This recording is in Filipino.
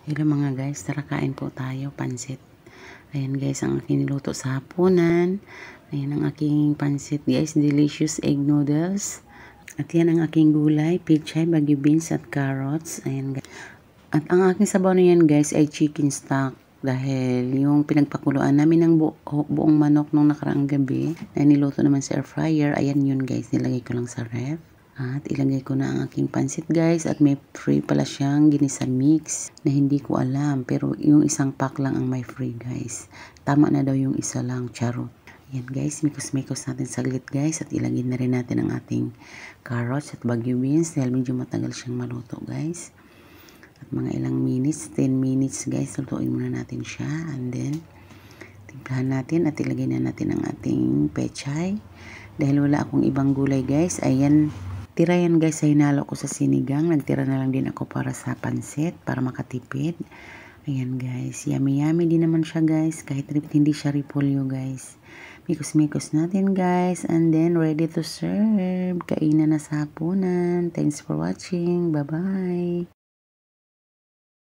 Hello mga guys, tara kain po tayo, pansit. Ayan guys, ang aking niluto sa hapunan. Ayan ang aking pansit guys, delicious egg noodles. At yan ang aking gulay, pichay, bagyo beans at carrots. Ayan guys. At ang aking sabaw na yan guys ay chicken stock. Dahil yung pinagpakuluan namin ng buong manok nung nakaraang gabi, na niluto naman sa air fryer, ayan yun guys, nilagay ko lang sa ref. At ilagay ko na ang aking pansit guys, at may free pala siyang ginisa mix na hindi ko alam, pero yung isang pack lang ang may free guys. Tama na daw yung isa lang, charot. Yan guys, mikos-mikos natin saglit guys, at ilagay na rin natin ang ating carrots at bagyo beans dahil medyo matagal siyang maluto guys. At mga ilang minutes, 10 minutes guys, lutuin muna natin siya, and then timplahan natin at ilagay na natin ang ating pechay. Dahil wala akong ibang gulay guys, ayan, tira yan guys sa hinalo ko sa sinigang. Nagtira na lang din ako para sa pansit, para makatipid. Ayan guys, yummy yummy din naman siya guys, kahit hindi siya repolyo guys. Mikos-mikos natin guys, and then ready to serve. Kainan na sa hapunan. Thanks for watching. Bye bye.